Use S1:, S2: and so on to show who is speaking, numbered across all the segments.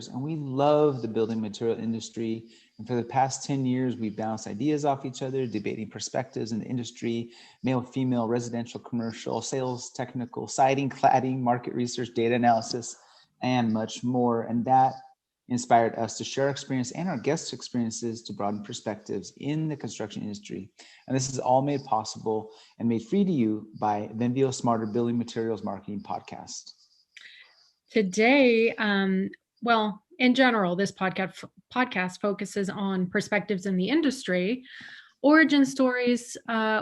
S1: and we love the building material industry. And for the past 10 years, we bounced ideas off each other, debating perspectives in the industry, male, female, residential, commercial, sales, technical, siding, cladding, market research, data analysis, and much more. And that inspired us to share our experience and our guests' experiences to broaden perspectives in the construction industry. And this is all made possible and made free to you by Venveo Smarter Building Materials Marketing Podcast.
S2: Today, well, in general, this podcast focuses on perspectives in the industry, origin stories,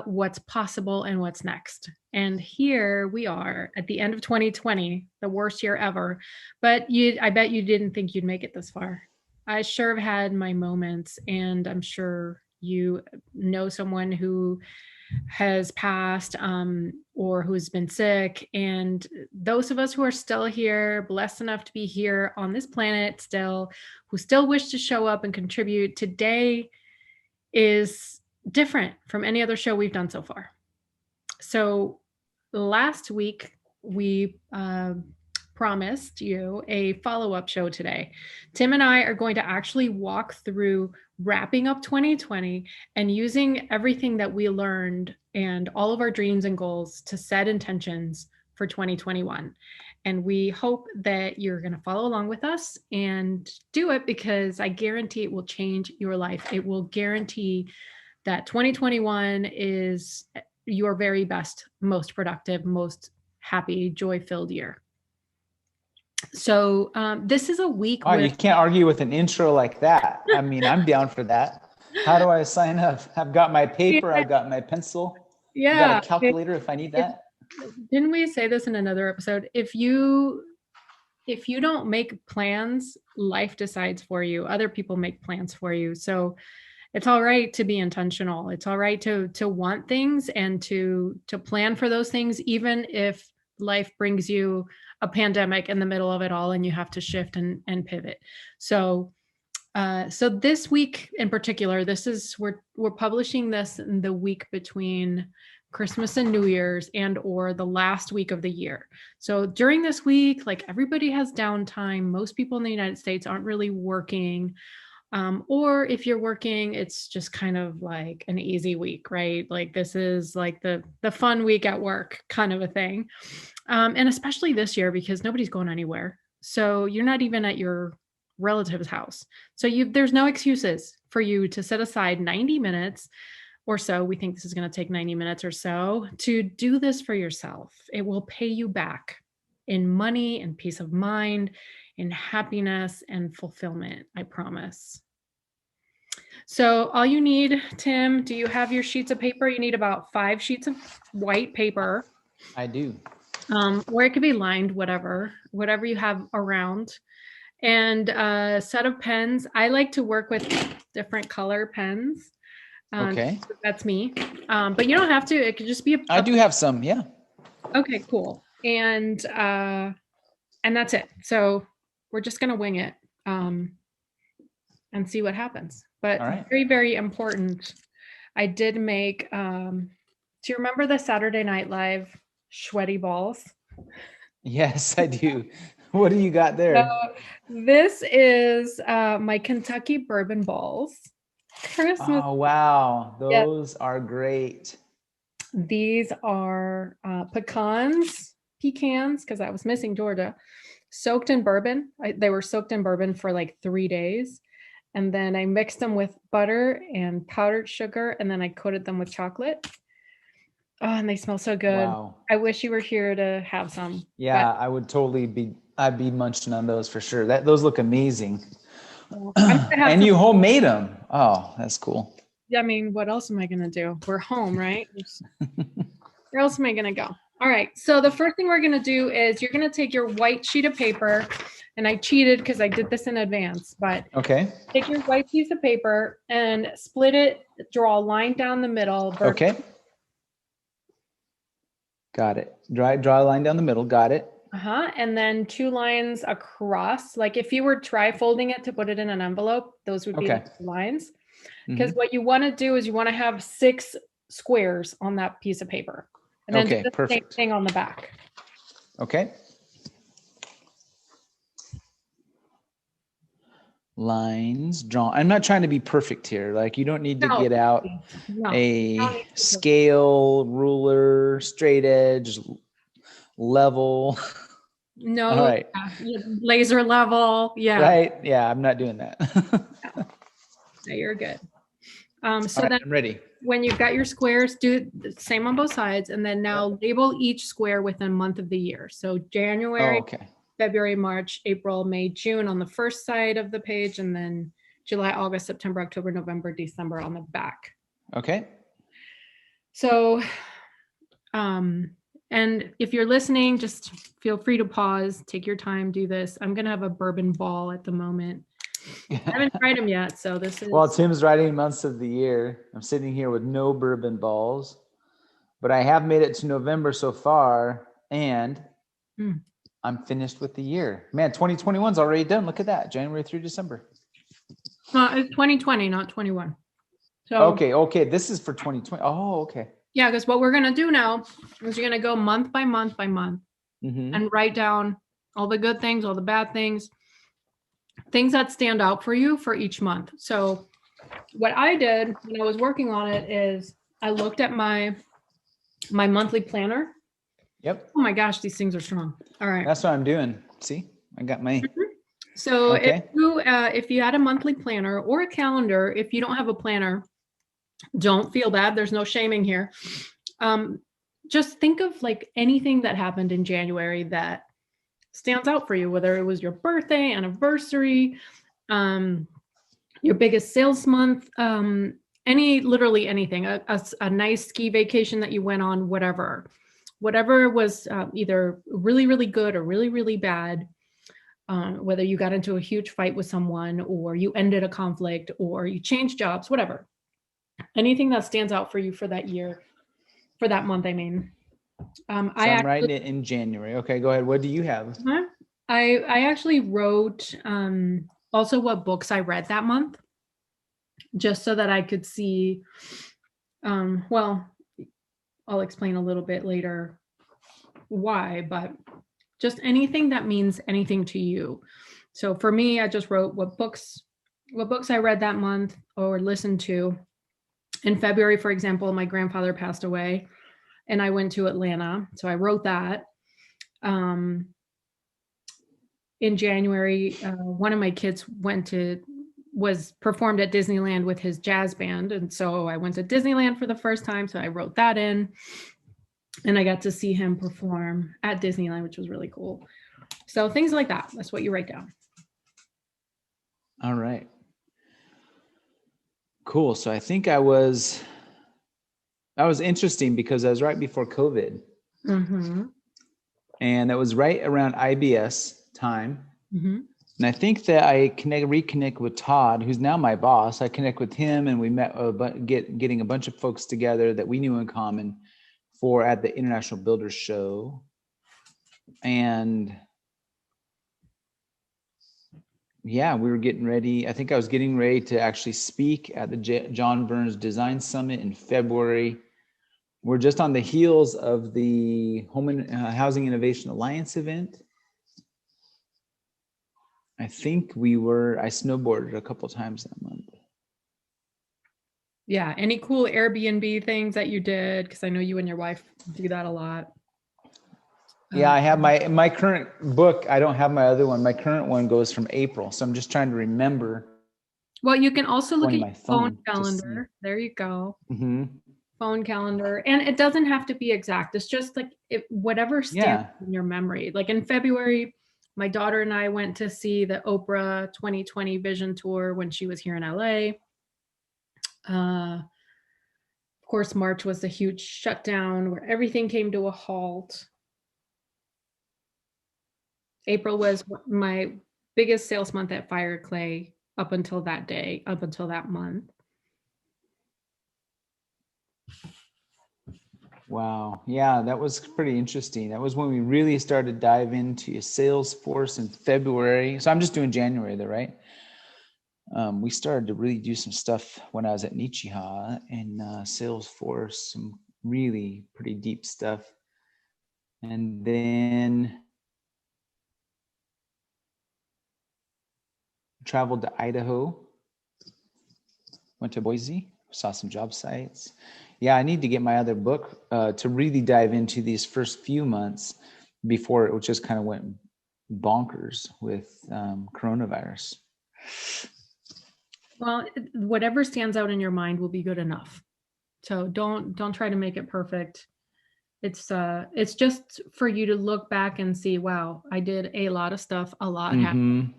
S2: what's possible and what's next. And here we are at the end of 2020, the worst year ever. But I bet you didn't think you'd make it this far. I sure have had my moments, and I'm sure you know someone who has passed or who's been sick. And those of us who are still here, blessed enough to be here on this planet still, who still wish to show up and contribute, today is different from any other show we've done so far. So last week, we promised you a follow-up show today. Tim and I are going to actually walk through wrapping up 2020 and using everything that we learned and all of our dreams and goals to set intentions for 2021. And we hope that you're going to follow along with us and do it, because I guarantee it will change your life. It will guarantee that 2021 is your very best, most productive, most happy, joy-filled year. So this is a week.
S1: Oh, you can't argue with an intro like that. I mean, I'm down for that. How do I sign up? I've got my paper. I've got my pencil.
S2: Yeah.
S1: I've got a calculator if I need that.
S2: Didn't we say this in another episode? If you don't make plans, life decides for you. Other people make plans for you. So it's all right to be intentional. It's all right to want things and to plan for those things, even if life brings you a pandemic in the middle of it all and you have to shift and pivot. So this week in particular, we're publishing this in the week between Christmas and New Year's or the last week of the year. So during this week, like, everybody has downtime. Most people in the United States aren't really working. Or if you're working, it's just kind of like an easy week, right? Like, this is like the fun week at work kind of a thing. And especially this year, because nobody's going anywhere. So you're not even at your relative's house. So there's no excuses for you to set aside 90 minutes or so. We think this is going to take 90 minutes or so to do this for yourself. It will pay you back in money and peace of mind, in happiness and fulfillment, I promise. So all you need, Tim, do you have your sheets of paper? You need about 5 sheets of white paper.
S1: I do.
S2: Or it could be lined, whatever you have around. And a set of pens. I like to work with different color pens.
S1: Okay.
S2: That's me. But you don't have to. It could just be
S1: I do have some, yeah. Okay,
S2: cool. And that's it. So we're just going to wing it and see what happens. But very, very important. I did make, do you remember the Saturday Night Live sweaty balls?
S1: Yes, I do. What do you got there?
S2: This is my Kentucky bourbon balls. Christmas.
S1: Oh, wow. Those are great.
S2: These are pecans, because I was missing Georgia, soaked in bourbon. They were soaked in bourbon for like 3 days. And then I mixed them with butter and powdered sugar. And then I coated them with chocolate. Oh, and they smell so good. Wow. I wish you were here to have some.
S1: Yeah, I would totally I'd be munching on those for sure. Those look amazing. And you homemade them. Oh, that's cool.
S2: I mean, what else am I going to do? We're home, right? Where else am I going to go? All right. So the first thing we're going to do is you're going to take your white sheet of paper, and I cheated because I did this in advance, but
S1: okay.
S2: Take your white piece of paper and split it, draw a line down the middle.
S1: Okay. Got it. Draw a line down the middle. Got it.
S2: And then 2 lines across. Like if you were tri-folding it to put it in an envelope, those would be lines. Because what you want to do is you want to have 6 squares on that piece of paper. And then do the same thing on the back.
S1: Okay. lines drawn. I'm not trying to be perfect here. Like, you don't need to
S2: No,
S1: get out
S2: no,
S1: a scale, ruler, straight edge, level. All
S2: no,
S1: right.
S2: laser level. Yeah,
S1: Right. Yeah, I'm not doing that.
S2: no, you're good.
S1: All
S2: So
S1: right,
S2: then
S1: I'm ready.
S2: when you've got your squares, do the same on both sides, and then now label each square within a month of the year. So
S1: Oh,
S2: January,
S1: okay.
S2: February, March, April, May, June on the first side of the page, and then July, August, September, October, November, December on the back.
S1: Okay.
S2: So, and if you're listening, just feel free to pause, take your time, do this. I'm going to have a bourbon ball at the moment. I haven't tried them yet, so this is.
S1: Well, Tim's writing months of the year. I'm sitting here with no bourbon balls, but I have made it to November so far, and I'm finished with the year. Man, 2021 is already done. Look at that, January through December.
S2: It's 2020, not 21. So
S1: Okay. This is for 2020. Oh, okay.
S2: yeah, because what we're going to do now is you're going to go month by month by month and write down all the good things, all the bad things that stand out for you for each month. So what I did when I was working on it is I looked at my monthly planner.
S1: Yep.
S2: Oh my gosh, these things are strong. All right.
S1: That's what I'm doing. See, I got my.
S2: So
S1: Okay.
S2: if you had a monthly planner or a calendar, if you don't have a planner, don't feel bad. There's no shaming here. Just think of like anything that happened in January that stands out for you, whether it was your birthday, anniversary, your biggest sales month, literally anything, a nice ski vacation that you went on, whatever was either really, really good or really, really bad. Whether you got into a huge fight with someone or you ended a conflict or you changed jobs, whatever, anything that stands out for you for that year, for that month, I mean.
S1: So I'm writing it in January. Okay, go ahead. What do you have?
S2: I actually wrote also what books I read that month, just so that I could see, well, I'll explain a little bit later why, but just anything that means anything to you. So for me, I just wrote what books I read that month or listened to. In February, for example, my grandfather passed away and I went to Atlanta. So I wrote that. In January, one of my kids was performed at Disneyland with his jazz band. And so I went to Disneyland for the first time. So I wrote that in and I got to see him perform at Disneyland, which was really cool. So things like that. That's what you write down.
S1: All right. Cool. So I think that was interesting because I was right before COVID. And that was right around IBS time. And I think that I reconnect with Todd, who's now my boss. I connect with him and we met getting a bunch of folks together that we knew in common at the International Builders Show. And yeah, we were getting ready. I think I was getting ready to actually speak at the John Burns Design Summit in February. We're just on the heels of the Home and Housing Innovation Alliance event. I think I snowboarded a couple times that month.
S2: Yeah. Any cool Airbnb things that you did? Because I know you and your wife do that a lot.
S1: Yeah, I have my current book. I don't have my other one. My current one goes from April. So I'm just trying to remember.
S2: Well, you can also look at your phone
S1: to
S2: calendar. There you go. Phone calendar. And it doesn't have to be exact. It's just like whatever stands in your memory. Like in February, my daughter and I went to see the Oprah 2020 Vision Tour when she was here in LA. Of course, March was a huge shutdown where everything came to a halt. April was my biggest sales month at Fire Clay up until that day, up until that month.
S1: Wow. Yeah, that was pretty interesting. That was when we really started to dive into Salesforce in February. So I'm just doing January though, right? We started to really do some stuff when I was at Nichiha and Salesforce, some really pretty deep stuff. And then traveled to Idaho, went to Boise, saw some job sites. Yeah, I need to get my other book to really dive into these first few months before it just kind of went bonkers with coronavirus.
S2: Well, whatever stands out in your mind will be good enough. So don't try to make it perfect. It's just for you to look back and see, wow, I did a lot of stuff, a lot happened.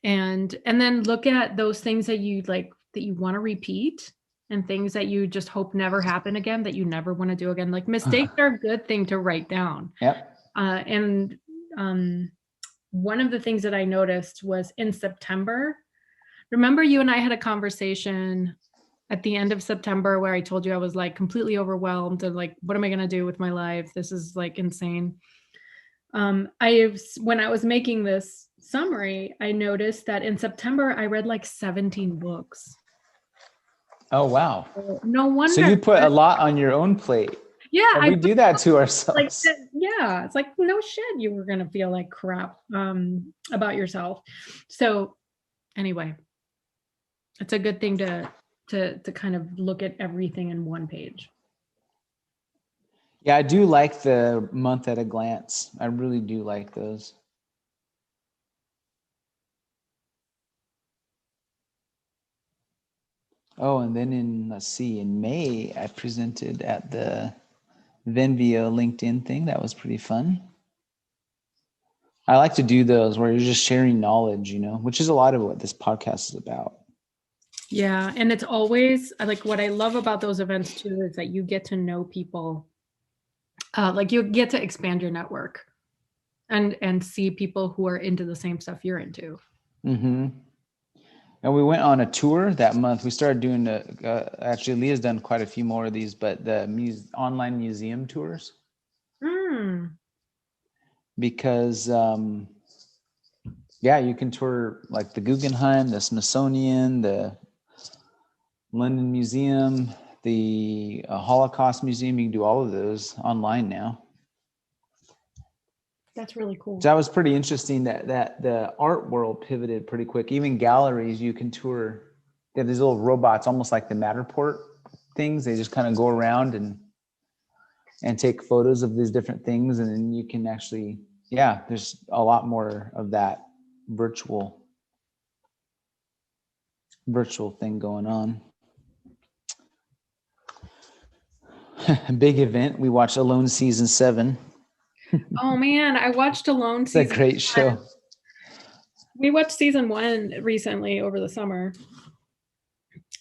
S2: And then look at those things that you like, that you want to repeat, and things that you just hope never happen again, that you never want to do again. Like mistakes are a good thing to write down.
S1: Yep.
S2: And one of the things that I noticed was in September. Remember, you and I had a conversation at the end of September where I told you I was like completely overwhelmed and like, what am I going to do with my life? This is like insane. When I was making this summary, I noticed that in September I read like 17 books.
S1: Oh, wow.
S2: No wonder.
S1: So you put a lot on your own plate.
S2: Yeah.
S1: We do that to ourselves.
S2: Like, yeah. It's like, no shit, you were going to feel like crap about yourself. So anyway, it's a good thing to kind of look at everything in one page.
S1: Yeah, I do like the month at a glance. I really do like those. Oh, and then in May, I presented at the Venveo LinkedIn thing. That was pretty fun. I like to do those where you're just sharing knowledge, which is a lot of what this podcast is about.
S2: Yeah. And it's always like, what I love about those events too, is that you get to know people. Like you get to expand your network and see people who are into the same stuff you're into.
S1: Mm-hmm. And we went on a tour that month. We started doing actually Leah's done quite a few more of these, but the online museum tours. Because you can tour like the Guggenheim, the Smithsonian, the London Museum, the Holocaust Museum. You can do all of those online now.
S2: That's really cool.
S1: So that was pretty interesting that the art world pivoted pretty quick. Even galleries, you can tour. They have these little robots, almost like the Matterport things. They just kind of go around and take photos of these different things. And then you can actually, there's a lot more of that virtual thing going on. Big event. We watched Alone season 7.
S2: Oh man, I watched Alone season.
S1: It's a great show.
S2: We watched season 1 recently over the summer,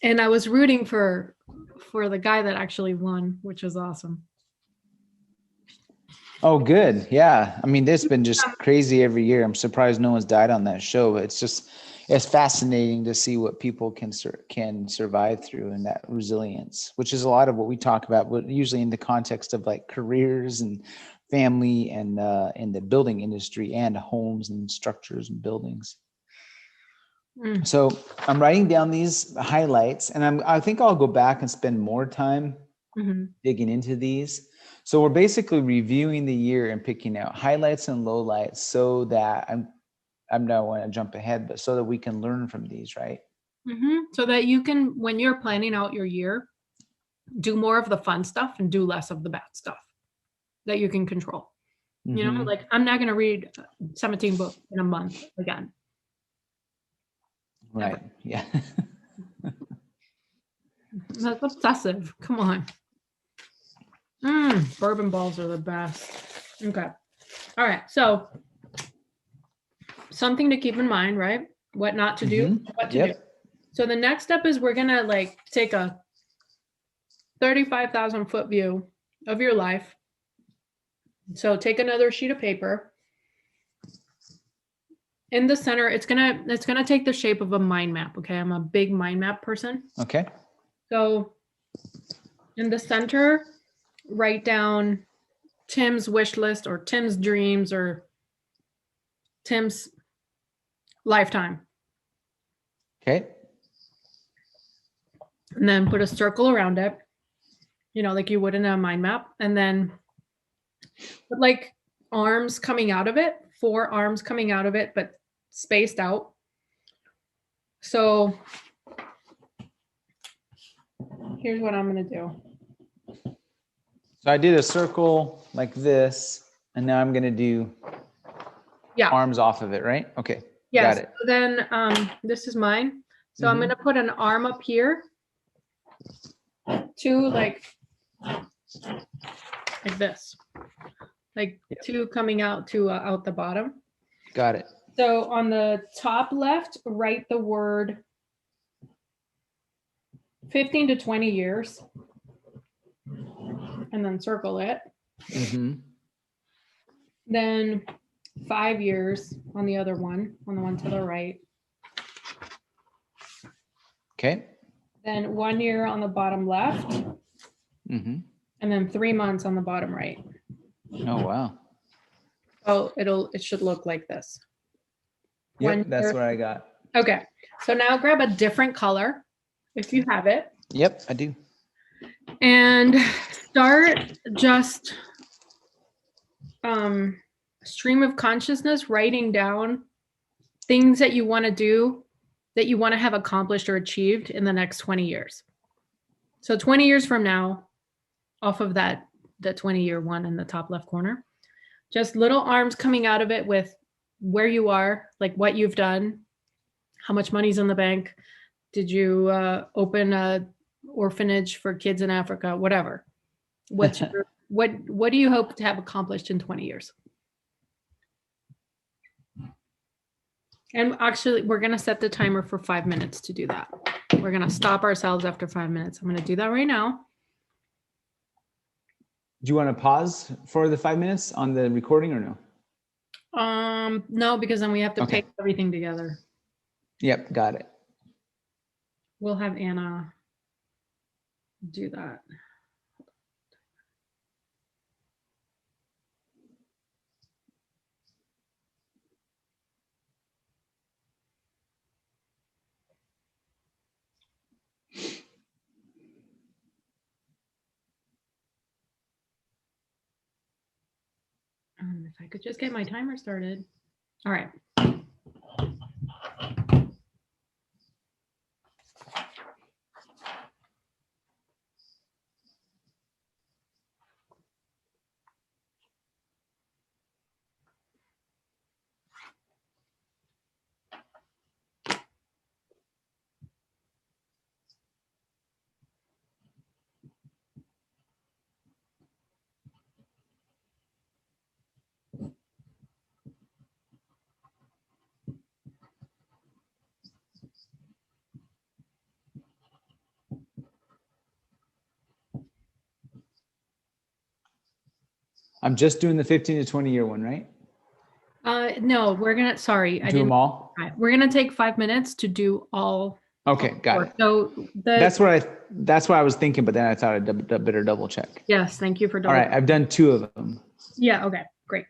S2: and I was rooting for the guy that actually won, which was awesome.
S1: Oh, good. Yeah. I mean, it's been just crazy every year. I'm surprised no one's died on that show, but it's fascinating to see what people can survive through, and that resilience, which is a lot of what we talk about, but usually in the context of like careers and family and in the building industry and homes and structures and buildings. So I'm writing down these highlights, and I think I'll go back and spend more time digging into these. So we're basically reviewing the year and picking out highlights and lowlights, so that I don't want to jump ahead, but so that we can learn from these, right?
S2: So that you can, when you're planning out your year, do more of the fun stuff and do less of the bad stuff that you can control. You know, like I'm not going to read 17 books in a month again.
S1: Right. Ever. Yeah.
S2: That's obsessive. Come on. Bourbon balls are the best. Okay. All right. So something to keep in mind, right? What not to do, what to do. So the next step is we're going to like take a 35,000 foot view of your life. So take another sheet of paper. In the center, it's gonna take the shape of a mind map. Okay, I'm a big mind map person.
S1: Okay.
S2: So in the center, write down Tim's wish list or Tim's dreams or Tim's lifetime.
S1: Okay.
S2: And then put a circle around it, like you would in a mind map. And then put like arms coming out of it, 4 arms coming out of it, but spaced out. So here's what I'm going to do.
S1: So I did a circle like this, and now I'm going to do arms off of it, right? Okay.
S2: Yes.
S1: Got it.
S2: So then this is mine. So I'm going to put an arm up here. Two like this. Like two coming out to out the bottom.
S1: Got it.
S2: So on the top left, write the word 15 to 20 years. And then circle it. Then 5 years on the other one, on the one to the right.
S1: Okay.
S2: Then 1 year on the bottom left. And then 3 months on the bottom right.
S1: Oh, wow.
S2: Oh, it should look like this.
S1: Yep, that's what I got.
S2: Okay. So now grab a different color if you have it.
S1: Yep, I do.
S2: And start just stream of consciousness, writing down things that you want to do, that you want to have accomplished or achieved in the next 20 years. So 20 years from now, off of that, the 20-year one in the top left corner, just little arms coming out of it with where you are, like what you've done, how much money's in the bank, did you open a orphanage for kids in Africa, whatever. What's your, what do you hope to have accomplished in 20 years? And actually, we're going to set the timer for 5 minutes to do that. We're going to stop ourselves after 5 minutes. I'm going to do that right now.
S1: Do you want to pause for the 5 minutes on the recording or no?
S2: No, because then we have to paste everything together.
S1: Yep, got it.
S2: We'll have Anna do that. If I could just get my timer started. All right.
S1: I'm just doing the 15 to 20 year one, right?
S2: No, we're gonna. Sorry,
S1: do them all.
S2: We're gonna take 5 minutes to do all.
S1: Okay, got it.
S2: So
S1: that's what I was thinking, but then I thought I'd better double check.
S2: Yes, thank you for double.
S1: All right, I've done 2 of them.
S2: Yeah. Okay. Great.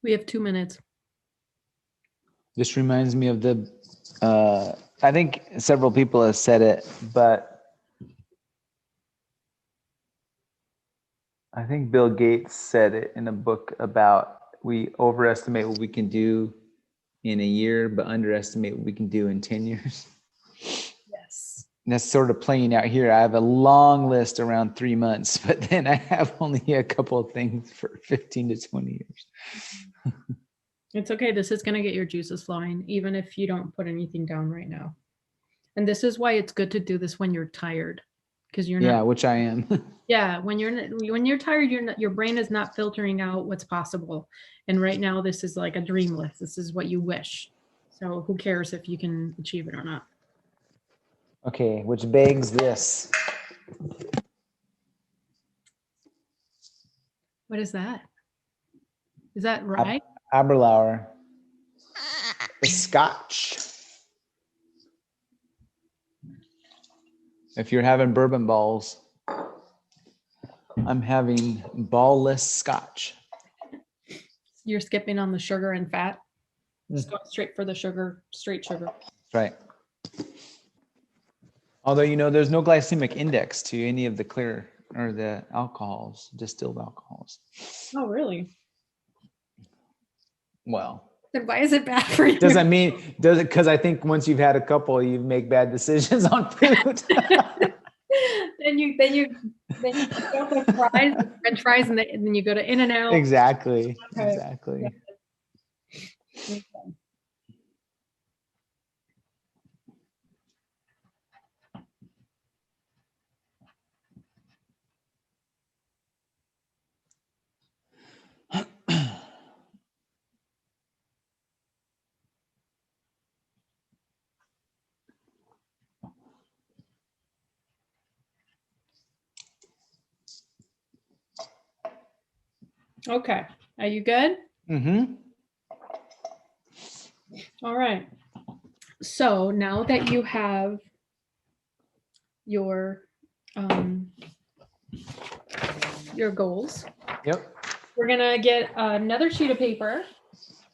S2: We have 2 minutes.
S1: This reminds me of I think several people have said it, but I think Bill Gates said it in a book about we overestimate what we can do in a year, but underestimate what we can do in 10 years.
S2: Yes.
S1: And that's sort of playing out here. I have a long list around 3 months, but then I have only a couple of things for 15 to 20 years.
S2: It's okay. This is going to get your juices flowing, even if you don't put anything down right now. And this is why it's good to do this when you're tired, because you're not.
S1: Which I am.
S2: Yeah, when you're tired, your brain is not filtering out what's possible. And right now, this is like a dream list. This is what you wish. So who cares if you can achieve it or not?
S1: Okay, which begs this.
S2: What is that? Is that rye?
S1: Aberlour. The Scotch. If you're having bourbon balls, I'm having ballless Scotch.
S2: You're skipping on the sugar and fat. Just going straight for the sugar, straight sugar.
S1: Right. Although, there's no glycemic index to any of the clear or the alcohols, distilled alcohols.
S2: Oh, really?
S1: Well,
S2: then why is it bad for you?
S1: Does it? Because I think once you've had a couple, you make bad decisions on food.
S2: then you go for French fries, and then you go to In-N-Out.
S1: Exactly.
S2: Okay.
S1: Exactly.
S2: Yeah. Okay. Are you good?
S1: Mm-hmm.
S2: All right. So now that you have your goals,
S1: Yep.
S2: we're gonna get another sheet of paper.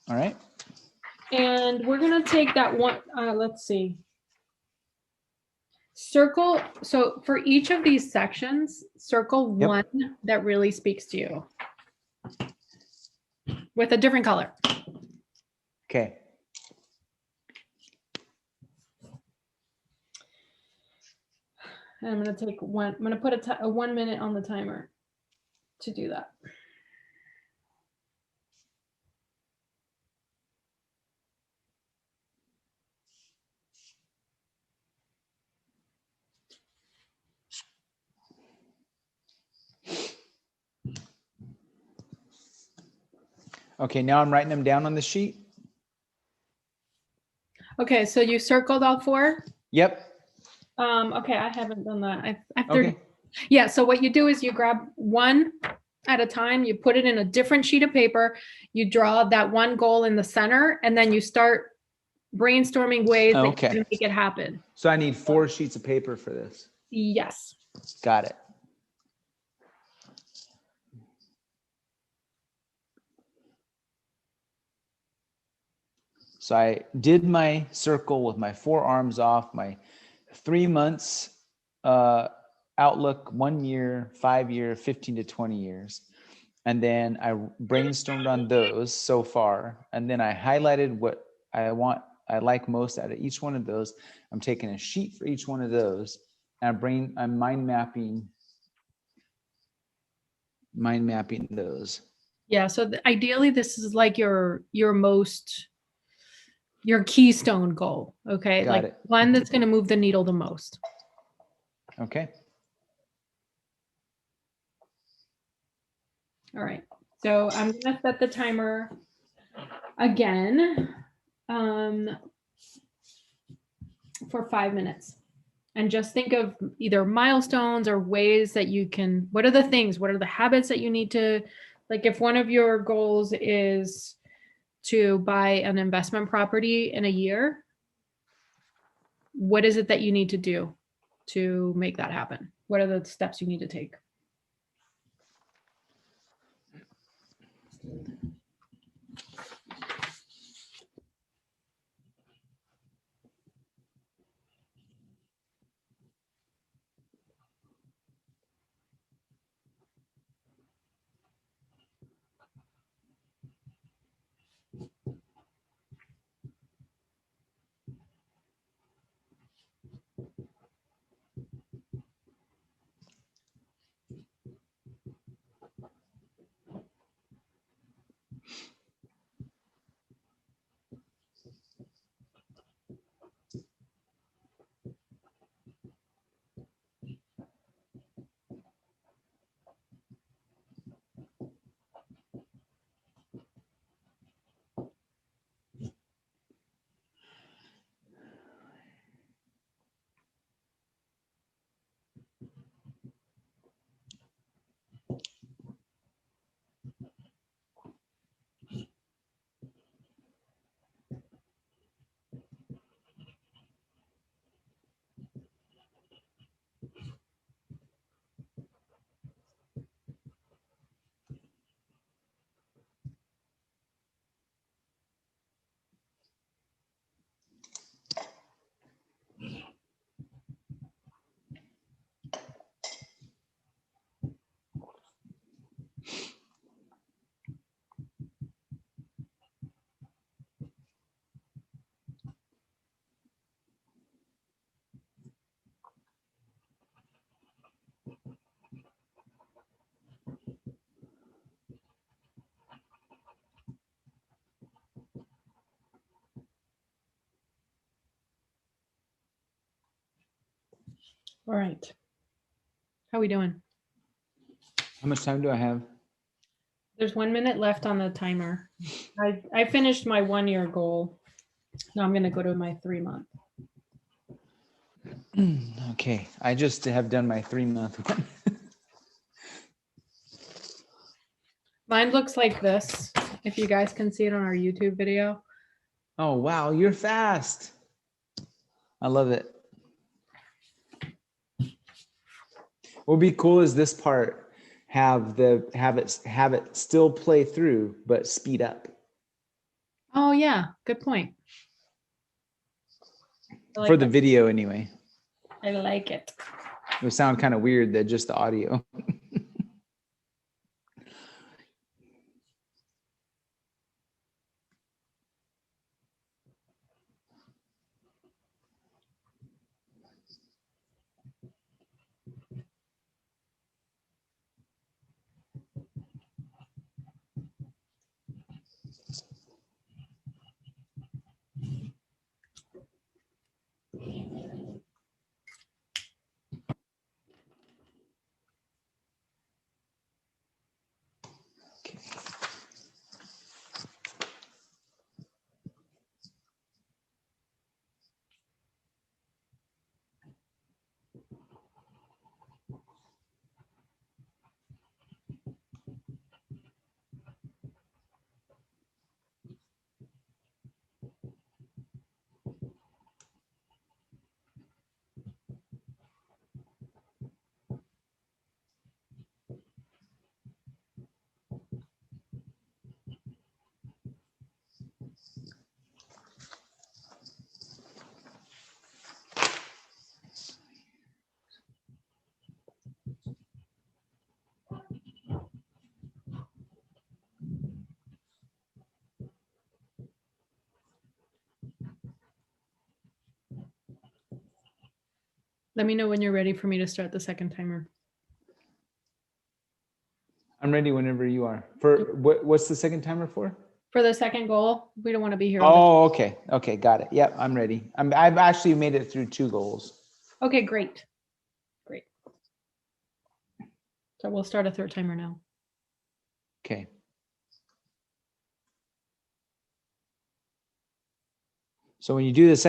S1: All right.
S2: And we're gonna take that one. Let's see. Circle. So for each of these sections, circle one that really speaks to you with a different color.
S1: Okay.
S2: And I'm going to take one. I'm going to put a 1 minute on the timer to do that.
S1: Okay, now I'm writing them down on the sheet.
S2: Okay, so you circled all four?
S1: Yep.
S2: Okay, I haven't done that. I've
S1: Okay.
S2: Yeah, so what you do is you grab one at a time, you put it in a different sheet of paper, you draw that one goal in the center, and then you start brainstorming ways that you can make it happen.
S1: So I need 4 sheets of paper for this.
S2: Yes.
S1: Got it. So I did my circle with my 4 arms off, my 3 months outlook, 1 year, 5 year, 15 to 20 years. And then I brainstormed on those so far. And then I highlighted what I like most out of each one of those. I'm taking a sheet for each one of those. And I'm mind mapping those.
S2: Yeah, so ideally this is like your keystone goal, okay?
S1: Got it.
S2: One that's going to move the needle the most.
S1: Okay.
S2: All right. So I'm going to set the timer again for 5 minutes. And just think of either milestones or ways that you can, what are the habits that you need to, like if one of your goals is to buy an investment property in a year, what is it that you need to do to make that happen? What are the steps you need to take? All right. How we doing?
S1: How much time do I have?
S2: There's 1 minute left on the timer. I finished my 1 year goal. Now I'm going to go to my 3 month.
S1: Okay, I just have done my 3-month one.
S2: Mine looks like this. If you guys can see it on our YouTube video.
S1: Oh, wow, you're fast. I love it. What would be cool is this part have it still play through, but speed up.
S2: Oh yeah, good point.
S1: For the video anyway.
S2: I like it.
S1: It would sound kind of weird that just the audio. Okay.
S2: Let me know when you're ready for me to start the second timer.
S1: I'm ready whenever you are. For what's the second timer for?
S2: For the second goal, we don't want to be here.
S1: Oh, okay. Okay, got it. Yep, I'm ready. I've actually made it through 2 goals.
S2: Okay, great. Great. So we'll start a third timer now.
S1: Okay. So when you do this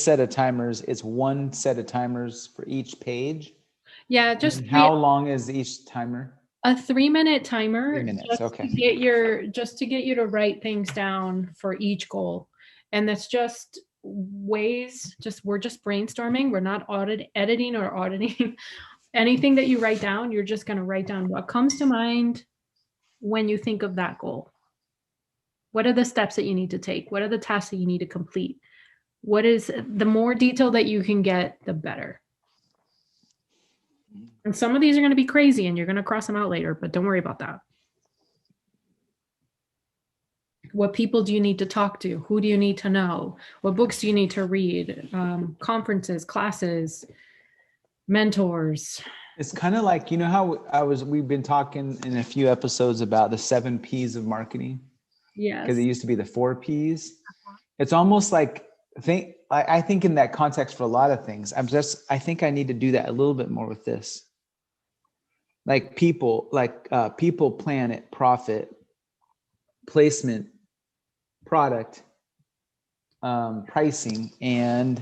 S1: set of timers, it's 1 set of timers for each page.
S2: Yeah, just
S1: how long is each timer?
S2: A 3-minute timer.
S1: 3 minutes.
S2: Just
S1: Okay.
S2: to get you to write things down for each goal, and that's just ways. We're just brainstorming. We're not editing or auditing anything that you write down. You're just going to write down what comes to mind when you think of that goal. What are the steps that you need to take? What are the tasks that you need to complete? What is the more detail that you can get, the better. And some of these are going to be crazy and you're going to cross them out later, but don't worry about that. What people do you need to talk to? Who do you need to know? What books do you need to read? Conferences, classes, mentors.
S1: It's kind of like, you know how we've been talking in a few episodes about the 7 P's of marketing.
S2: Yes.
S1: Because it used to be the 4 P's. It's almost like I think in that context for a lot of things. I think I need to do that a little bit more with this. Like people, planet, profit, placement, product, pricing, and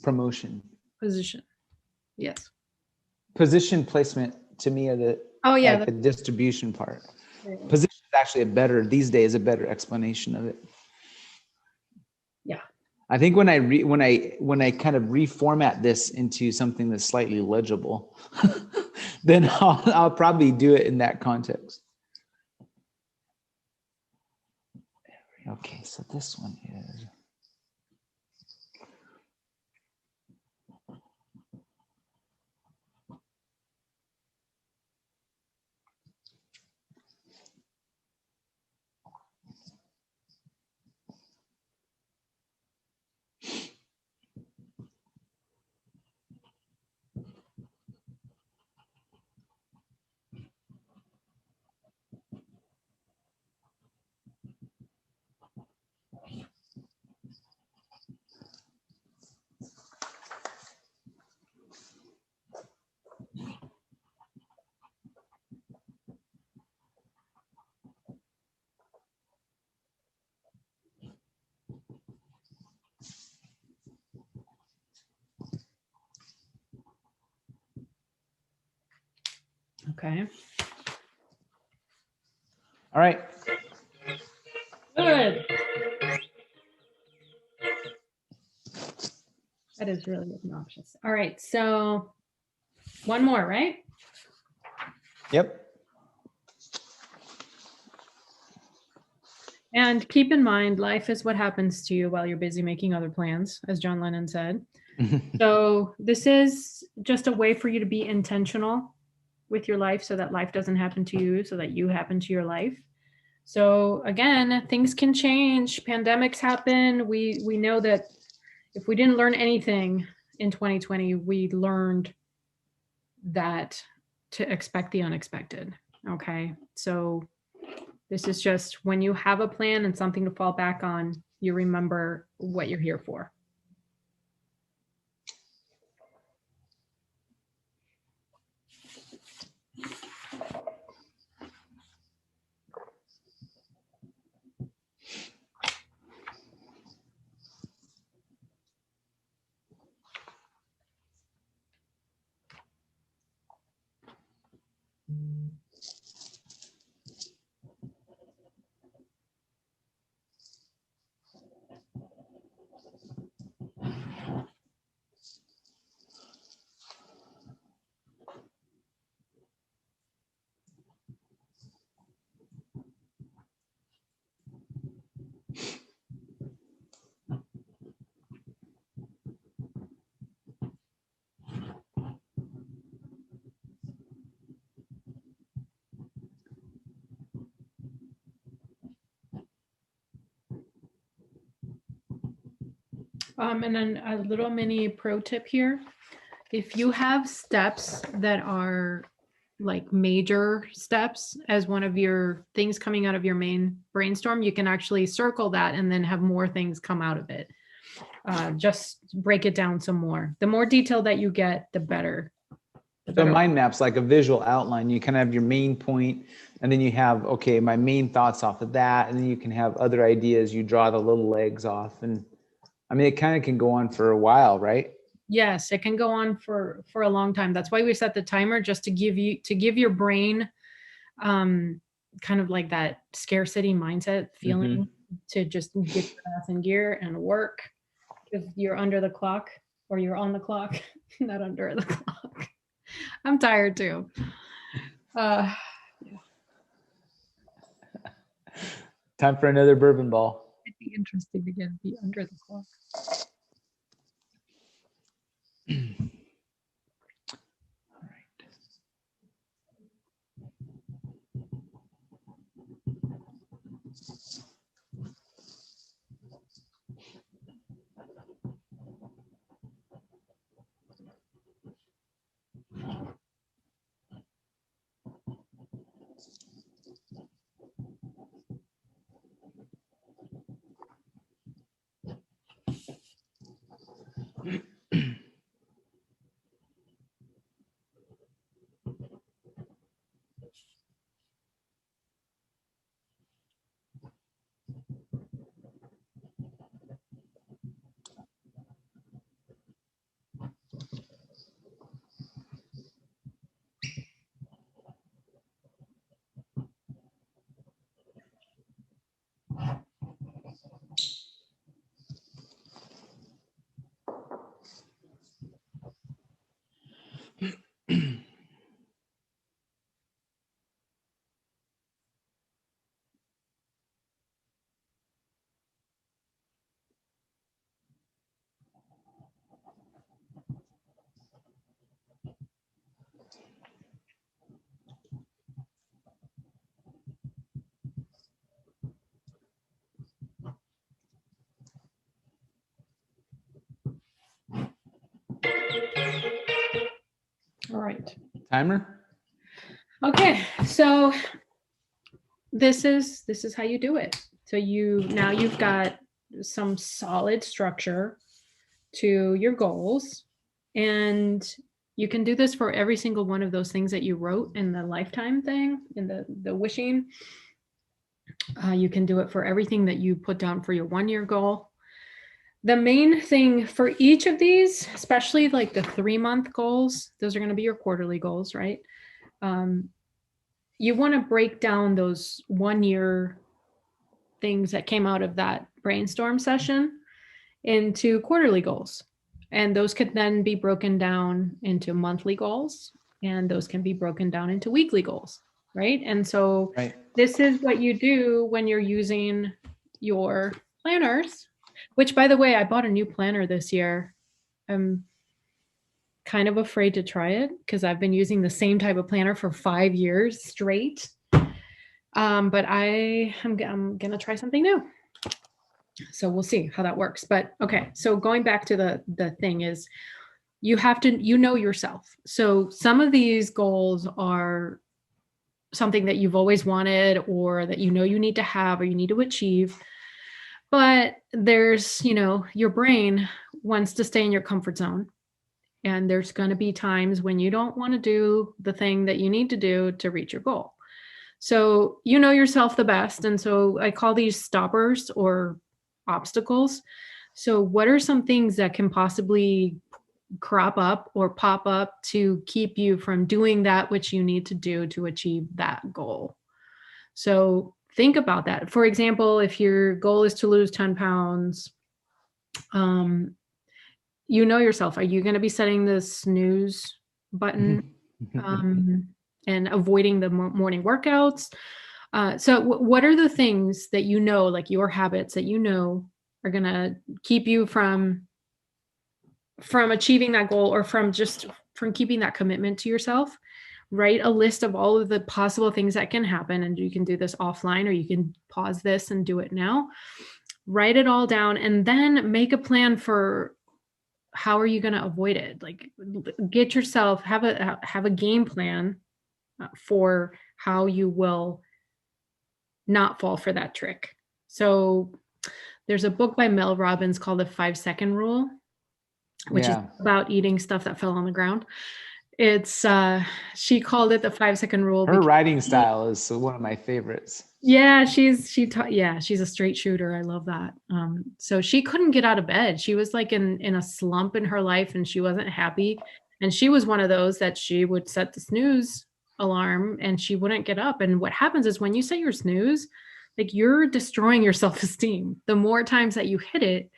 S1: promotion.
S2: Position. Yes.
S1: Position, placement to me are the the distribution part. Right. Position is actually these days a better explanation of it.
S2: Yeah.
S1: I think when I kind of reformat this into something that's slightly legible, then I'll probably do it in that context. Okay, so this one is.
S2: Okay.
S1: All right.
S2: Good. That is really obnoxious. All right. So one more, right?
S1: Yep.
S2: And keep in mind, life is what happens to you while you're busy making other plans, as John Lennon said. So this is just a way for you to be intentional with your life so that life doesn't happen to you, so that you happen to your life. So again, things can change. Pandemics happen. We know that if we didn't learn anything in 2020, we learned that to expect the unexpected. Okay. So this is just when you have a plan and something to fall back on, you remember what you're here for. And then a little mini pro tip here. If you have steps that are like major steps as one of your things coming out of your main brainstorm, you can actually circle that and then have more things come out of it. Just break it down some more. The more detail that you get, the better.
S1: So mind maps, like a visual outline, you kind of have your main point, and then you have, okay, my main thoughts off of that, and then you can have other ideas. You draw the little legs off, and I mean, it kind of can go on for a while, right?
S2: Yes, it can go on for a long time. That's why we set the timer, just to give your brain kind of like that scarcity mindset feeling, to just get your ass in gear and work, because you're under the clock, or you're on the clock, not under the clock. I'm tired too. Yeah.
S1: Time for another bourbon ball.
S2: It'd be interesting to be under the clock.
S1: All right.
S2: All right.
S1: Timer.
S2: Okay, so this is how you do it. So you've got some solid structure to your goals, and you can do this for every single one of those things that you wrote in the lifetime thing, in the wishing. You can do it for everything that you put down for your 1-year goal. The main thing for each of these, especially like the 3-month goals, those are going to be your quarterly goals, right? you want to break down those 1 year things that came out of that brainstorm session into quarterly goals. And those could then be broken down into monthly goals, and those can be broken down into weekly goals, right? And so this is what you do when you're using your planners, which, by the way, I bought a new planner this year. I'm kind of afraid to try it because I've been using the same type of planner for 5 years straight. But I'm gonna try something new. So we'll see how that works. But okay, so going back to the thing is, you have to, you know yourself. So some of these goals are something that you've always wanted, or that you know you need to have, or you need to achieve. But there's, your brain wants to stay in your comfort zone. And there's going to be times when you don't want to do the thing that you need to do to reach your goal. So you know yourself the best. And so I call these stoppers or obstacles. So what are some things that can possibly crop up or pop up to keep you from doing that which you need to do to achieve that goal? So think about that. For example, if your goal is to lose 10 pounds, you know yourself. Are you going to be setting the snooze button and avoiding the morning workouts? So what are the things that you know, like your habits that you know are going to keep you from achieving that goal, or from keeping that commitment to yourself? Write a list of all of the possible things that can happen. And you can do this offline, or you can pause this and do it now. Write it all down, and then make a plan for how are you going to avoid it? Like, get yourself, have a game plan for how you will not fall for that trick. So there's a book by Mel Robbins called The 5-Second Rule, which is about eating stuff that fell on the ground. It's she called it the 5-second rule.
S1: Her writing style is one of my favorites.
S2: Yeah, she's a straight shooter. I love that. So she couldn't get out of bed. She was like in a slump in her life, and she wasn't happy. And she was one of those that she would set the snooze alarm and she wouldn't get up. And what happens is, when you set your snooze, like, you're destroying your self-esteem. The more times that you hit it,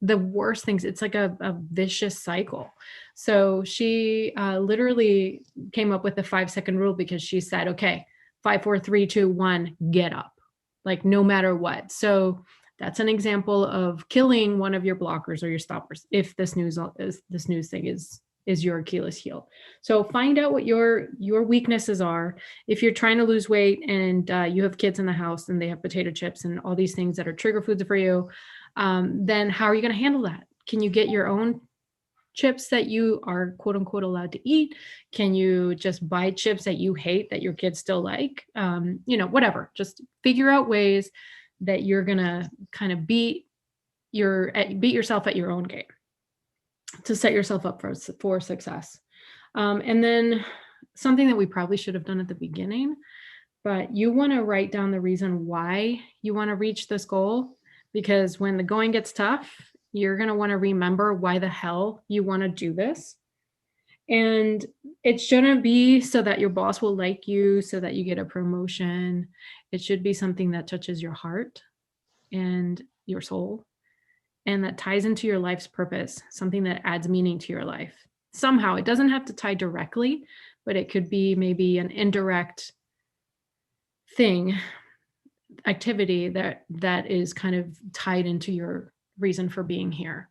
S2: the worse things. It's like a vicious cycle. So she literally came up with the 5-second rule, because she said, okay, 5, 4, 3, 2, 1, get up, like, no matter what. So that's an example of killing one of your blockers or your stoppers, if the snooze thing is your Achilles heel. So find out what your weaknesses are. If you're trying to lose weight and you have kids in the house and they have potato chips and all these things that are trigger foods for you, then how are you going to handle that? Can you get your own chips that you are quote unquote allowed to eat? Can you just buy chips that you hate that your kids still like? Whatever. Just figure out ways that you're going to kind of beat yourself at your own game to set yourself up for success. And then something that we probably should have done at the beginning, but you want to write down the reason why you want to reach this goal, because when the going gets tough, you're going to want to remember why the hell you want to do this. And it shouldn't be so that your boss will like you, so that you get a promotion. It should be something that touches your heart and your soul, and that ties into your life's purpose, something that adds meaning to your life. Somehow, it doesn't have to tie directly, but it could be maybe an indirect activity that is kind of tied into your reason for being here.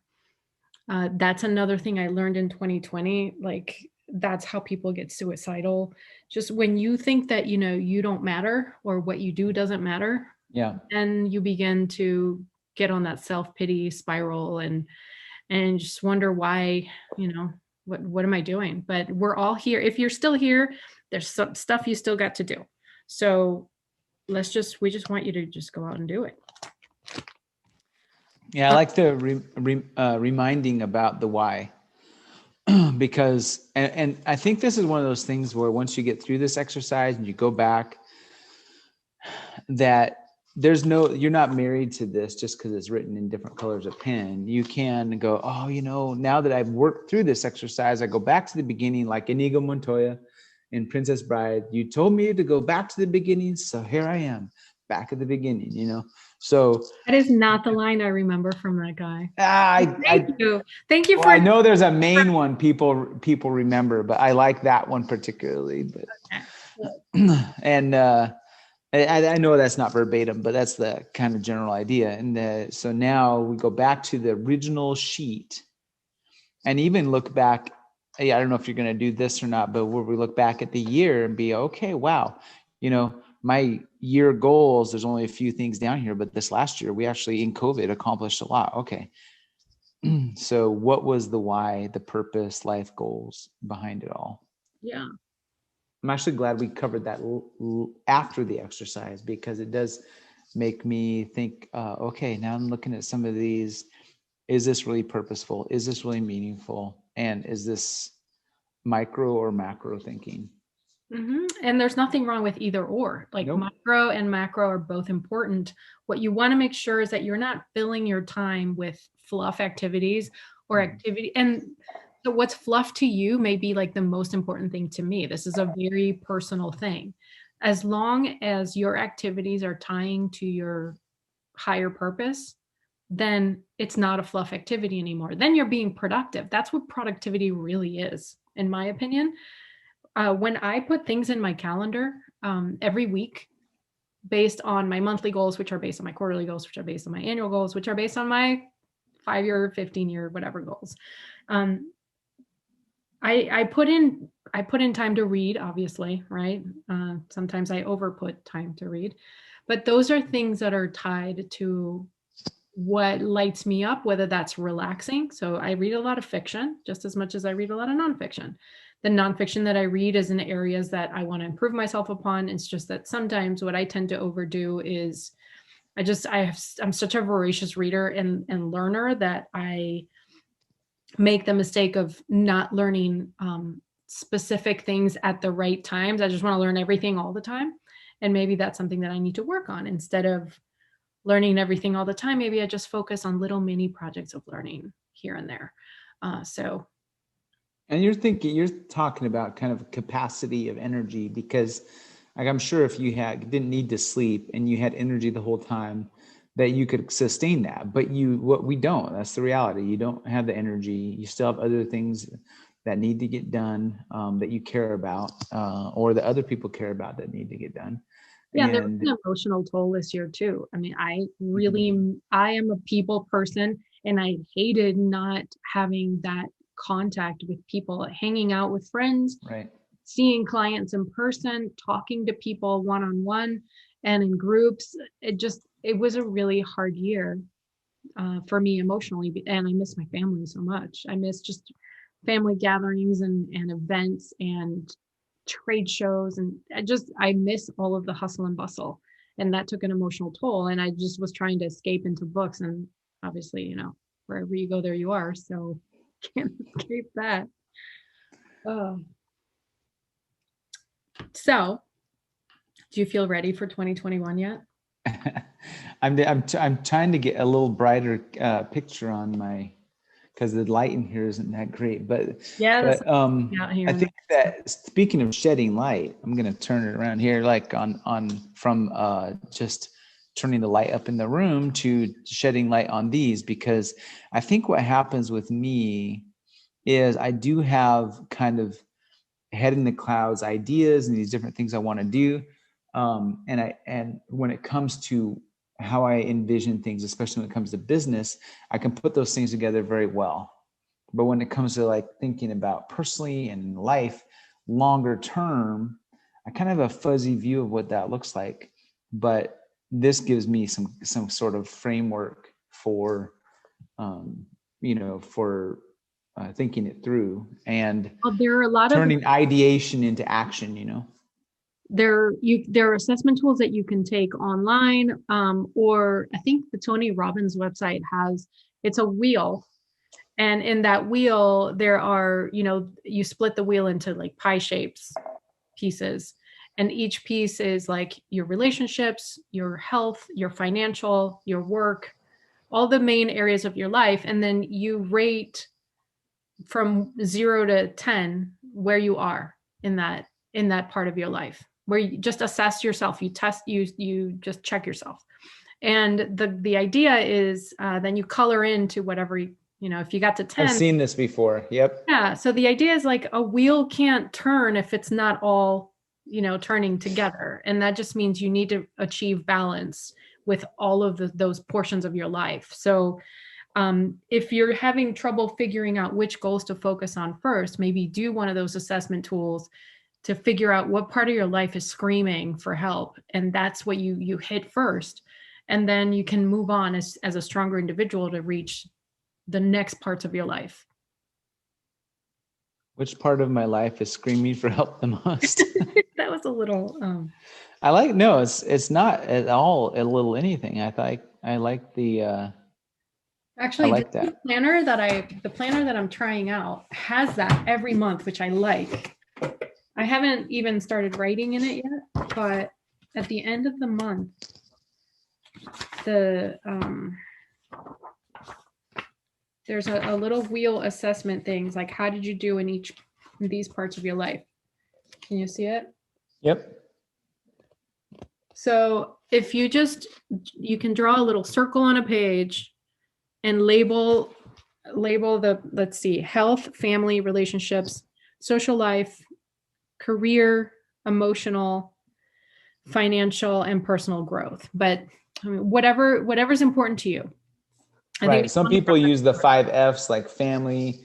S2: That's another thing I learned in 2020. Like, that's how people get suicidal. Just when you think that, you don't matter, or what you do doesn't matter.
S1: Yeah.
S2: And you begin to get on that self-pity spiral and just wonder why, what am I doing? But we're all here. If you're still here, there's some stuff you still got to do. So we just want you to just go out and do it.
S1: Yeah, I like the reminding about the why, because, and I think this is one of those things where once you get through this exercise and you go back, that you're not married to this just because it's written in different colors of pen. You can go, now that I've worked through this exercise, I go back to the beginning, like Inigo Montoya, in Princess Bride, you told me to go back to the beginning, so here I am, back at the beginning, you know? So
S2: That is not the line I remember from that guy.
S1: I,
S2: Thank you. Thank you
S1: well,
S2: for.
S1: I know there's a main one people remember, but I like that one particularly. But and I know that's not verbatim, but that's the kind of general idea. And so now we go back to the original sheet, and even look back. I don't know if you're going to do this or not, but where we look back at the year and be okay, wow, you know, my year goals, there's only a few things down here, but this last year we actually in COVID accomplished a lot. Okay. So what was the why, the purpose, life goals behind it all?
S2: Yeah.
S1: I'm actually glad we covered that after the exercise, because it does make me think, okay, now I'm looking at some of these. Is this really purposeful? Is this really meaningful? And is this micro or macro thinking?
S2: Mm-hmm. And there's nothing wrong with either or. Like
S1: Nope.
S2: micro and macro are both important. What you want to make sure is that you're not filling your time with fluff activities or activity. And so what's fluff to you may be like the most important thing to me. This is a very personal thing. As long as your activities are tying to your higher purpose, then it's not a fluff activity anymore. Then you're being productive. That's what productivity really is, in my opinion. When I put things in my calendar every week based on my monthly goals, which are based on my quarterly goals, which are based on my annual goals, which are based on my 5-year, 15-year, whatever goals. I put in time to read, obviously, right? Sometimes I overput time to read, but those are things that are tied to what lights me up, whether that's relaxing. So I read a lot of fiction just as much as I read a lot of nonfiction. The nonfiction that I read is in areas that I want to improve myself upon. It's just that sometimes what I tend to overdo is I'm such a voracious reader and learner that I make the mistake of not learning specific things at the right times. I just want to learn everything all the time. And maybe that's something that I need to work on. Instead of learning everything all the time, maybe I just focus on little mini projects of learning here and there.
S1: And you're talking about kind of capacity of energy, because like I'm sure if you didn't need to sleep and you had energy the whole time, that you could sustain that. But we don't. That's the reality. You don't have the energy. You still have other things that need to get done, that you care about, or that other people care about that need to get done.
S2: Yeah, and there was an emotional toll this year too. I mean, I am a people person, and I hated not having that contact with people, hanging out with friends,
S1: right,
S2: seeing clients in person, talking to people one-on-one and in groups. It was a really hard year for me emotionally, and I miss my family so much. I miss just family gatherings and events and trade shows, and I miss all of the hustle and bustle, and that took an emotional toll. And I just was trying to escape into books, and obviously, wherever you go, there you are. So can't escape that. So, do you feel ready for 2021 yet?
S1: I'm trying to get a little brighter picture on my, because the light in here isn't that great. But
S2: yeah,
S1: I think that speaking of shedding light, I'm going to turn it around here, like from just turning the light up in the room to shedding light on these, because I think what happens with me is I do have kind of head in the clouds ideas and these different things I want to do. And when it comes to how I envision things, especially when it comes to business, I can put those things together very well. But when it comes to like thinking about personally and life, longer term, I kind of have a fuzzy view of what that looks like. But this gives me some sort of framework for, for thinking it through and
S2: there are a lot
S1: turning ideation into action.
S2: There are assessment tools that you can take online, or I think the Tony Robbins website it's a wheel. And in that wheel, there are, you split the wheel into like pie shapes pieces. And each piece is like your relationships, your health, your financial, your work, all the main areas of your life. And then you rate from 0 to 10 where you are in that in that part of your life, where you just assess yourself, you just check yourself. And the idea is then you color into whatever, if you got to
S1: I've
S2: 10.
S1: seen this before. Yep.
S2: Yeah. So the idea is like a wheel can't turn if it's not all, turning together. And that just means you need to achieve balance with all of those portions of your life. So if you're having trouble figuring out which goals to focus on first, maybe do one of those assessment tools to figure out what part of your life is screaming for help. And that's what you hit first. And then you can move on as a stronger individual to reach the next parts of your life.
S1: Which part of my life is screaming for help the most?
S2: That was a little
S1: no, it's not at all a little anything. I like the
S2: actually
S1: I like
S2: the
S1: that.
S2: planner that I'm trying out has that every month, which I like. I haven't even started writing in it yet, but at the end of the month, there's a little wheel assessment things like how did you do in each of these parts of your life? Can you see it?
S1: Yep.
S2: So if you can draw a little circle on a page and label the, let's see, health, family, relationships, social life, career, emotional, financial, and personal growth. But I mean, whatever's important to you.
S1: Right. Some people use the 5 F's like family,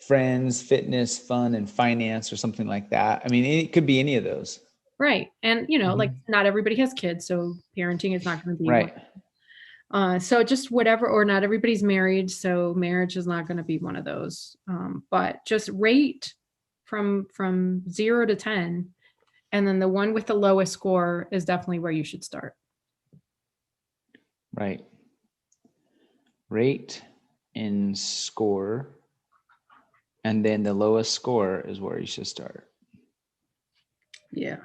S1: friends, fitness, fun, and finance or something like that. I mean, it could be any of those.
S2: Right. And, like not everybody has kids, so parenting is not going to be
S1: right.
S2: One. So just whatever, or not everybody's married, so marriage is not going to be one of those. But just rate from 0 to 10. And then the one with the lowest score is definitely where you should start.
S1: Right. Rate and score. And then the lowest score is where you should start.
S2: Yeah.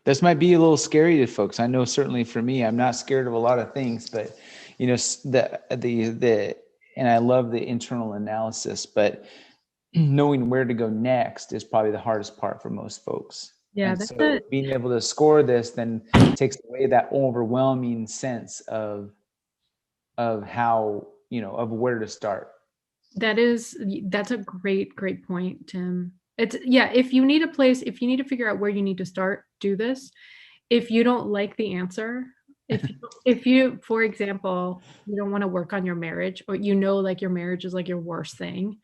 S1: This might be a little scary to folks. I know certainly for me, I'm not scared of a lot of things, but and I love the internal analysis, but knowing where to go next is probably the hardest part for most folks.
S2: Yeah.
S1: So being able to score this then takes away that overwhelming sense of how, of where to start.
S2: That's a great point, Tim. If you need to figure out where you need to start, do this. If you don't like the answer, if you, for example, you don't want to work on your marriage, or like your marriage is like your worst thing,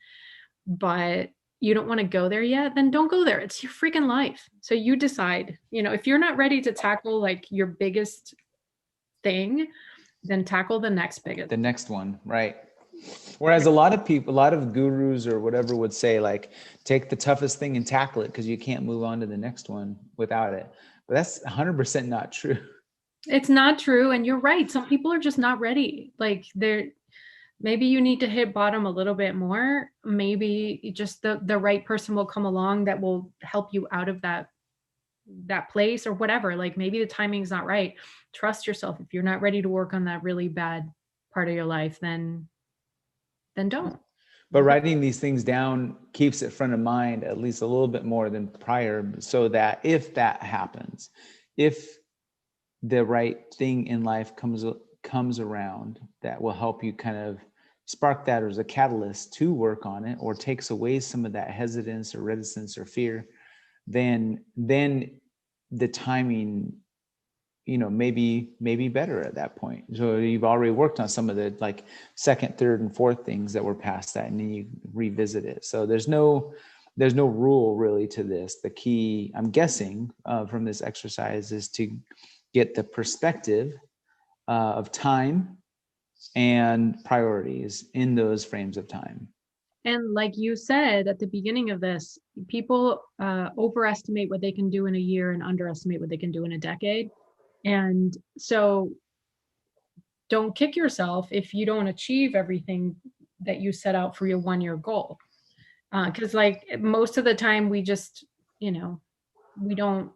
S2: but you don't want to go there yet, then don't go there. It's your freaking life. So you decide, if you're not ready to tackle like your biggest thing, then tackle the next
S1: one, right? Whereas a lot of gurus or whatever would say, like, take the toughest thing and tackle it because you can't move on to the next one without it. But that's 100% not true.
S2: It's not true. And you're right. Some people are just not ready. Like maybe you need to hit bottom a little bit more. Maybe just the right person will come along that will help you out of that place or whatever. Like maybe the timing's not right. Trust yourself. If you're not ready to work on that really bad part of your life, then don't.
S1: But writing these things down keeps it front of mind at least a little bit more than prior, so that if that happens, if the right thing in life comes around that will help you kind of spark that as a catalyst to work on it, or takes away some of that hesitance or reticence or fear, then the timing, maybe better at that point. So you've already worked on some of the like second, third, and fourth things that were past that, and then you revisit it. So there's no rule really to this. The key, I'm guessing, from this exercise is to get the perspective of time and priorities in those frames of time.
S2: And like you said at the beginning of this, people overestimate what they can do in a year and underestimate what they can do in a decade. And so don't kick yourself if you don't achieve everything that you set out for your 1-year goal. Because like most of the time we just, we don't,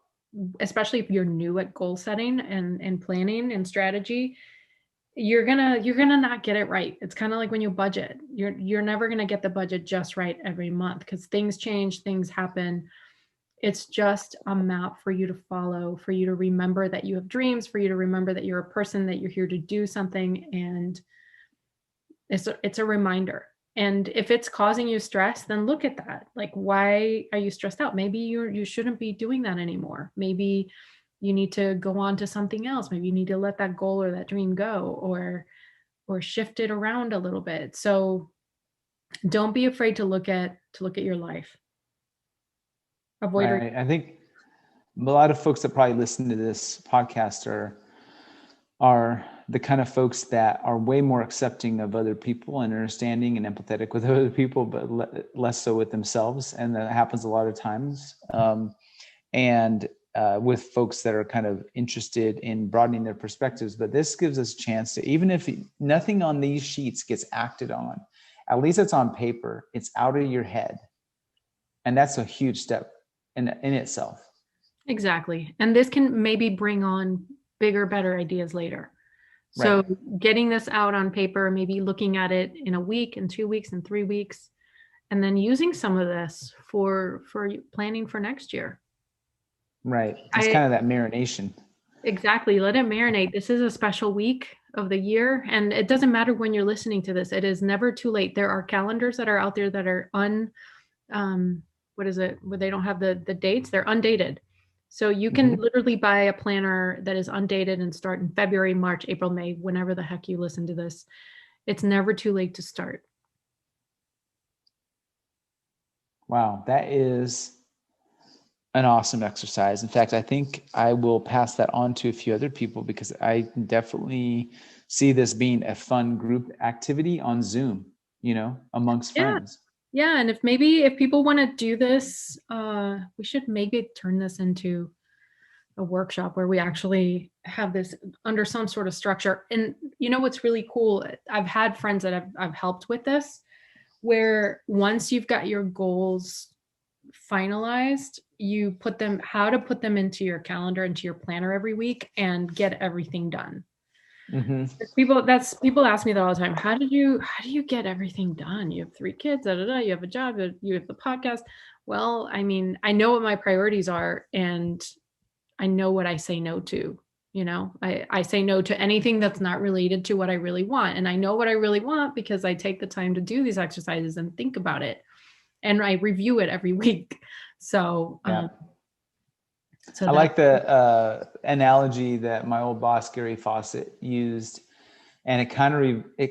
S2: especially if you're new at goal setting and planning and strategy, you're gonna not get it right. It's kind of like when you budget. You're never gonna get the budget just right every month because things change, things happen. It's just a map for you to follow, for you to remember that you have dreams, for you to remember that you're a person, that you're here to do something, and it's a reminder. And if it's causing you stress, then look at that. Like, why are you stressed out? Maybe you shouldn't be doing that anymore. Maybe you need to go on to something else. Maybe you need to let that goal or that dream go, or shift it around a little bit. So don't be afraid to look at your life. Avoid.
S1: Right. I think a lot of folks that probably listen to this podcast are the kind of folks that are way more accepting of other people and understanding and empathetic with other people, but less so with themselves. And that happens a lot of times. And with folks that are kind of interested in broadening their perspectives. But this gives us a chance to, even if nothing on these sheets gets acted on, at least it's on paper, it's out of your head. And that's a huge step in itself.
S2: Exactly. And this can maybe bring on bigger, better ideas later. So getting this out on paper, maybe looking at it in a week and 2 weeks and 3 weeks, and then using some of this for planning for next year.
S1: Right. It's kind of that marination.
S2: Exactly. Let it marinate. This is a special week of the year. And it doesn't matter when you're listening to this. It is never too late. There are calendars that are out there that are what is it? Where they don't have the dates. They're undated. So you can literally buy a planner that is undated and start in February, March, April, May, whenever the heck you listen to this. It's never too late to start.
S1: Wow. That is an awesome exercise. In fact, I think I will pass that on to a few other people because I definitely see this being a fun group activity on Zoom, amongst friends.
S2: Yeah. And if people want to do this, we should maybe turn this into a workshop where we actually have this under some sort of structure. And what's really cool? I've had friends that I've helped with this, where once you've got your goals finalized, you put them into your calendar, into your planner every week, and get everything done. People ask me that all the time. How do you get everything done? You have 3 kids, you have a job, you have the podcast. Well, I mean, I know what my priorities are, and I know what I say no to. I say no to anything that's not related to what I really want. And I know what I really want because I take the time to do these exercises and think about it. And I review it every week. So,
S1: I like the analogy that my old boss, Gary Fawcett, used. And it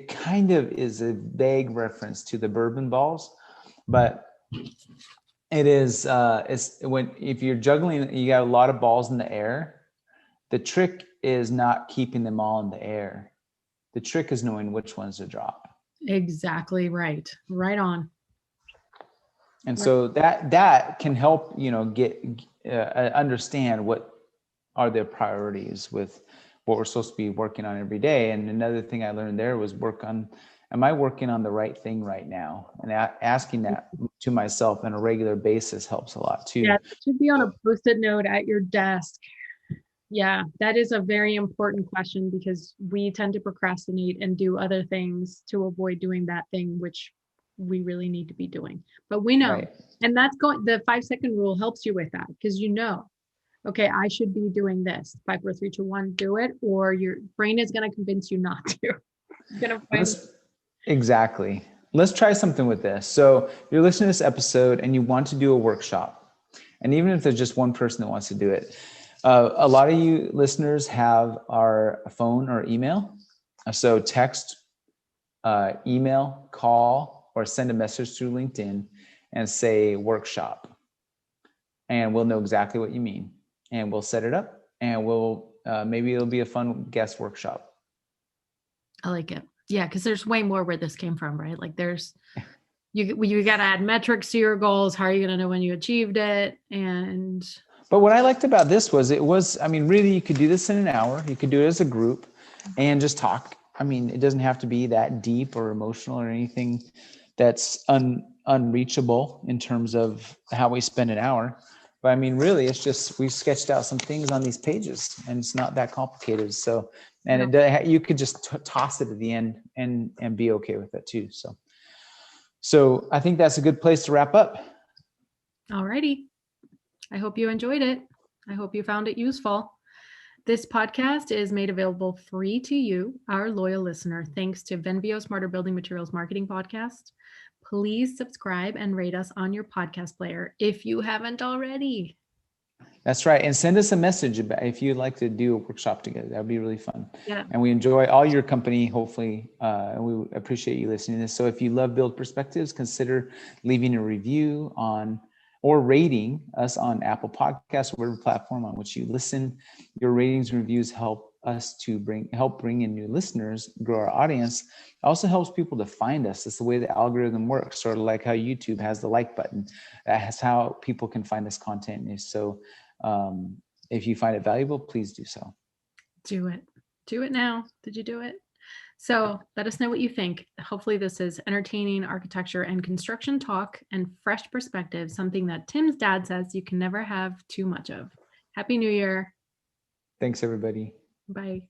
S1: kind of is a vague reference to the bourbon balls, but it is, if you're juggling, you got a lot of balls in the air. The trick is not keeping them all in the air. The trick is knowing which ones to drop.
S2: Exactly right. Right on.
S1: And so that can help, get understand what are their priorities with what we're supposed to be working on every day. And another thing I learned there was am I working on the right thing right now? And asking that to myself on a regular basis helps a lot too.
S2: Yeah, it should be on a Post-it note at your desk. Yeah, that is a very important question because we tend to procrastinate and do other things to avoid doing that thing, which we really need to be doing. But we know, and the 5-second rule helps you with that because okay, I should be doing this. 5, 4, 3, 2, 1, do it, or your brain is going to convince you not to.
S1: Exactly. Let's try something with this. So you're listening to this episode and you want to do a workshop. And even if there's just one person that wants to do it, a lot of you listeners have our phone or email. So text, email, call, or send a message through LinkedIn and say workshop. And we'll know exactly what you mean. And we'll set it up and maybe it'll be a fun guest workshop.
S2: I like it. Yeah, because there's way more where this came from, right? Like you got to add metrics to your goals. How are you going to know when you achieved it?
S1: But what I liked about this was really you could do this in an hour. You could do it as a group and just talk. It doesn't have to be that deep or emotional or anything that's unreachable in terms of how we spend an hour. But I mean, really, it's just, we sketched out some things on these pages and it's not that complicated. So, and
S2: No.
S1: you could just toss it at the end and be okay with it too. So I think that's a good place to wrap up.
S2: Alrighty. I hope you enjoyed it. I hope you found it useful. This podcast is made available free to you, our loyal listener, thanks to Venveo Smarter Building Materials Marketing Podcast. Please subscribe and rate us on your podcast player if you haven't already.
S1: That's right. And send us a message about if you'd like to do a workshop together. That would be really fun.
S2: Yeah.
S1: And we enjoy all your company, hopefully. And we appreciate you listening to this. So if you love Build Perspectives, consider leaving a review on or rating us on Apple Podcasts, whatever platform on which you listen. Your ratings and reviews help us to bring in new listeners, grow our audience. It also helps people to find us. It's the way the algorithm works, sort of like how YouTube has the like button. That's how people can find this content. So if you find it valuable, please do so.
S2: Do it. Do it now. Did you do it? So let us know what you think. Hopefully this is entertaining architecture and construction talk and fresh perspective, something that Tim's dad says you can never have too much of. Happy New Year.
S1: Thanks, everybody.
S2: Bye.